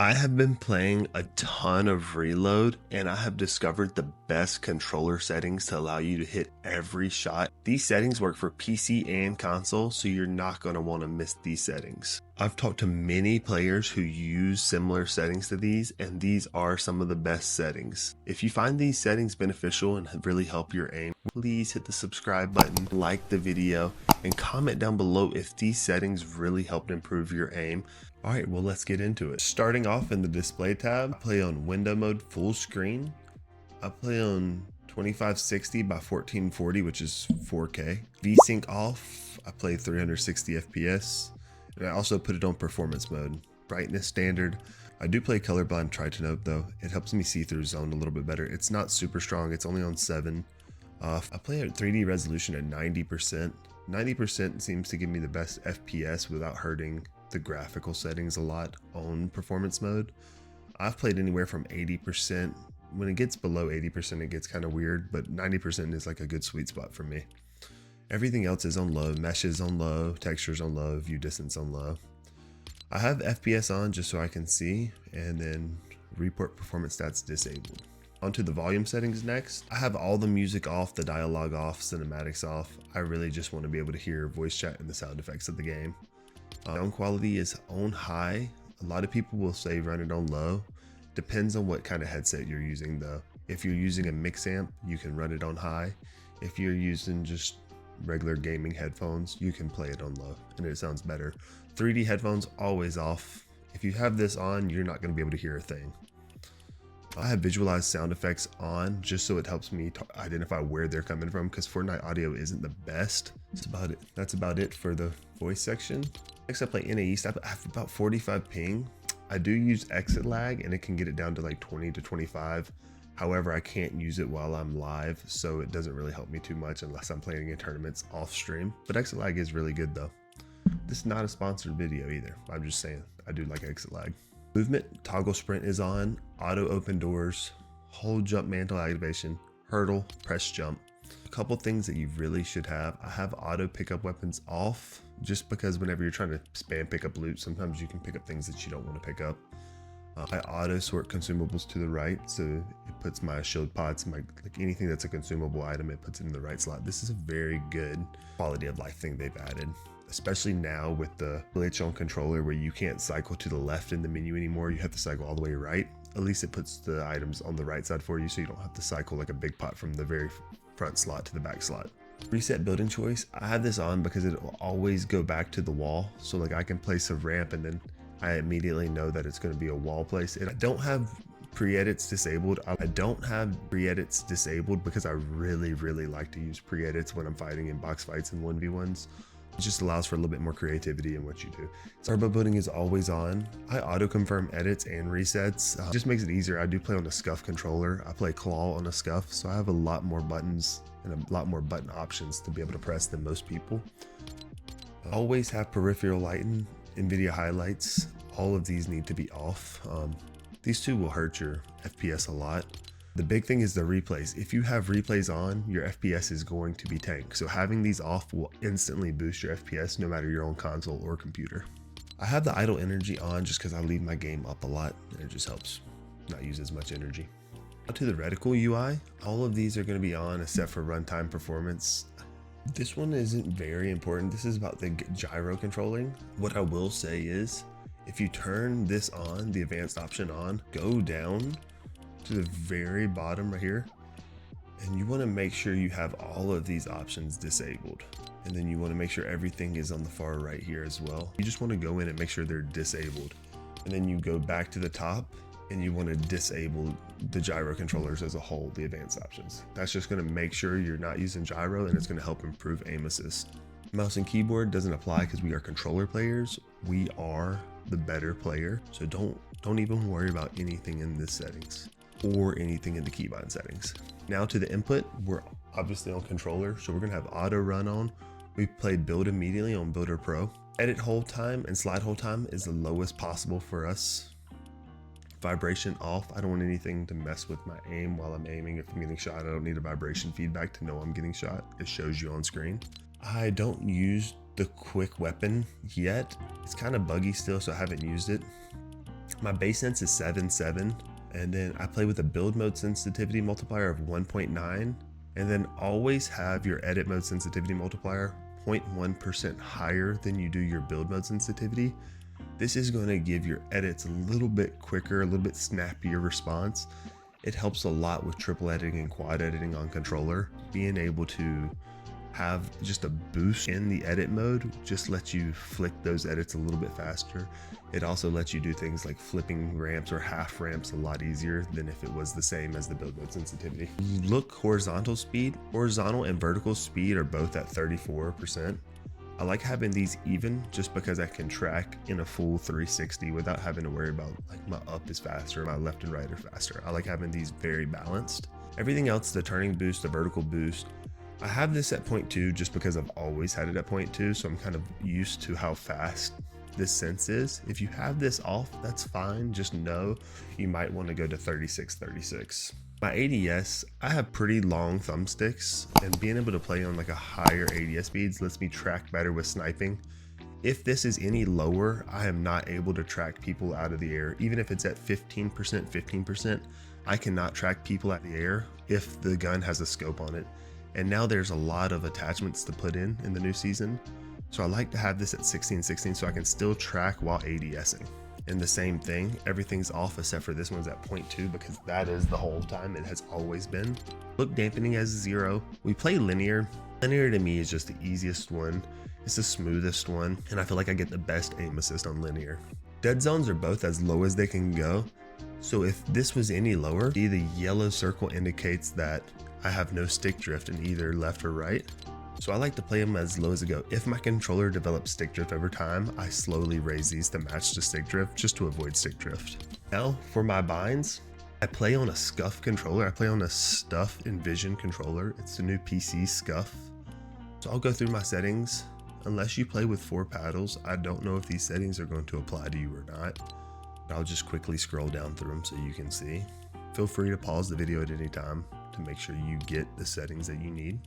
I have been playing a ton of Reload, and I have discovered the best controller settings to allow you to hit every shot. These settings work for PC and console, so you're not going to want to miss these settings. I've talked to many players who use similar settings to these, and these are some of the best settings. If you find these settings beneficial and really help your aim, please hit the subscribe button, like the video, and comment down below if these settings really helped improve your aim. Alright, well, let's get into it. Starting off in the display tab, I play on window mode full screen. I play on 2560 by 1440, which is 4K. VSync off, I play 360 FPS. And I also put it on performance mode. Brightness standard. I do play colorblind, try to note though. It helps me see through zone a little bit better. It's not super strong, it's only on 7. I play at 3D resolution at 90%. 90% seems to give me the best FPS without hurting the graphical settings a lot on performance mode. I've played anywhere from 80%. When it gets below 80%, it gets kind of weird, but 90% is like a good sweet spot for me. Everything else is on low, meshes on low, textures on low, view distance on low. I have FPS on just so I can see, and then report performance stats disabled. Onto the volume settings next. I have all the music off, the dialogue off, cinematics off. I really just want to be able to hear voice chat and the sound effects of the game. Sound quality is on high. A lot of people will say run it on low. Depends on what kind of headset you're using though. If you're using a mix amp, you can run it on high. If you're using just regular gaming headphones, you can play it on low and it sounds better. 3D headphones always off. If you have this on, you're not going to be able to hear a thing. I have visualized sound effects on just so it helps me identify where they're coming from, because Fortnite audio isn't the best. That's about it for the voice section. Next I play NA East. I have about 45 ping. I do use exit lag and it can get it down to like 20 to 25. However, I can't use it while I'm live, so it doesn't really help me too much unless I'm playing in tournaments off stream. But exit lag is really good though. This is not a sponsored video either. I'm just saying I do like exit lag. Movement, toggle sprint is on, auto open doors, hold jump mantle activation, hurdle, press jump. A couple things that you really should have. I have auto pick up weapons off just because whenever you're trying to spam pick up loot, sometimes you can pick up things that you don't want to pick up. I auto sort consumables to the right, so it puts my shield pods, like anything that's a consumable item, it puts it in the right slot. This is a very good quality of life thing they've added, especially now with the glitch on controller where you can't cycle to the left in the menu anymore. You have to cycle all the way right. At least it puts the items on the right side for you, so you don't have to cycle like a big pot from the very front slot to the back slot. Reset building choice. I have this on because it will always go back to the wall. So like I can place a ramp and then I immediately know that it's going to be a wall place. And I don't have pre-edits disabled. I don't have pre-edits disabled because I really like to use pre-edits when I'm fighting in box fights and 1v1s. It just allows for a little bit more creativity in what you do. Turbo building is always on. I auto confirm edits and resets. It just makes it easier. I do play on a scuff controller. I play claw on a scuff, so I have a lot more buttons and a lot more button options to be able to press than most people. I always have peripheral lighting, NVIDIA highlights. All of these need to be off. These two will hurt your FPS a lot. The big thing is the replays. If you have replays on, your FPS is going to be tanked. So having these off will instantly boost your FPS no matter you're on console or computer. I have the idle energy on just because I leave my game up a lot and it just helps not use as much energy. Now to the reticle UI, all of these are going to be on except for runtime performance. This one isn't very important. This is about the gyro controlling. What I will say is if you turn this on, the advanced option on, go down to the very bottom right here, and you want to make sure you have all of these options disabled, and then you want to make sure everything is on the far right here as well. You just want to go in and make sure they're disabled, and then you go back to the top and you want to disable the gyro controllers as a whole, the advanced options. That's just going to make sure you're not using gyro, and it's going to help improve aim assist. Mouse and keyboard doesn't apply because we are controller players. We are the better player, so don't even worry about anything in the settings or anything in the keybind settings. Now to the input, we're obviously on controller, so we're gonna have auto run on. We played build immediately on Builder Pro. Edit hold time and slide hold time is the lowest possible for us. Vibration off. I don't want anything to mess with my aim while I'm aiming. If I'm getting shot, I don't need a vibration feedback to know I'm getting shot. It shows you on screen. I don't use the quick weapon yet. It's kind of buggy still, so I haven't used it. My base sense is 7.7, and then I play with a build mode sensitivity multiplier of 1.9, and then always have your edit mode sensitivity multiplier 0.1% higher than you do your build mode sensitivity. This is going to give your edits a little bit quicker, a little bit snappier response. It helps a lot with triple editing and quad editing on controller. Being able to have just a boost in the edit mode just lets you flick those edits a little bit faster. It also lets you do things like flipping ramps or half ramps a lot easier than if it was the same as the build mode sensitivity. Look, horizontal and vertical speed are both at 34%. I like having these even just because I can track in a full 360 without having to worry about like my up is faster, my left and right are faster. I like having these very balanced. Everything else, the turning boost, the vertical boost, I have this at 0.2 just because I've always had it at 0.2, so I'm kind of used to how fast this sense is. If you have this off, that's fine. Just know you might want to go to 36. My ADS, I have pretty long thumbsticks, and being able to play on like a higher ADS speeds lets me track better with sniping. If this is any lower, I am not able to track people out of the air. Even if it's at 15%, I cannot track people out of the air if the gun has a scope on it. And now there's a lot of attachments to put in the new season. So I like to have this at 16 so I can still track while ADSing. And the same thing, everything's off except for this one's at 0.2 because that is the whole time it has always been. Look dampening as 0. We play linear. Linear to me is just the easiest one. It's the smoothest one. And I feel like I get the best aim assist on linear. Dead zones are both as low as they can go. So if this was any lower, see the yellow circle indicates that I have no stick drift in either left or right. So I like to play them as low as it go. If my controller develops stick drift over time, I slowly raise these to match the stick drift just to avoid stick drift. Now for my binds, I play on a Scuff controller. I play on a Stuff Envision controller. It's the new PC Scuff. So I'll go through my settings. Unless you play with 4 paddles, I don't know if these settings are going to apply to you or not. But I'll just quickly scroll down through them so you can see. Feel free to pause the video at any time to make sure you get the settings that you need.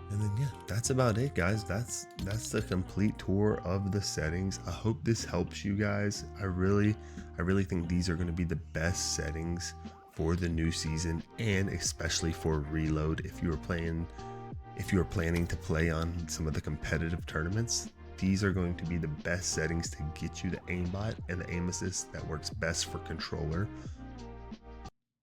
And then yeah, that's about it, guys. That's the complete tour of the settings. I hope this helps you guys. I really think these are going to be the best settings for the new season, and especially for reload. If you are planning to play on some of the competitive tournaments, these are going to be the best settings to get you the aimbot and the aim assist that works best for controller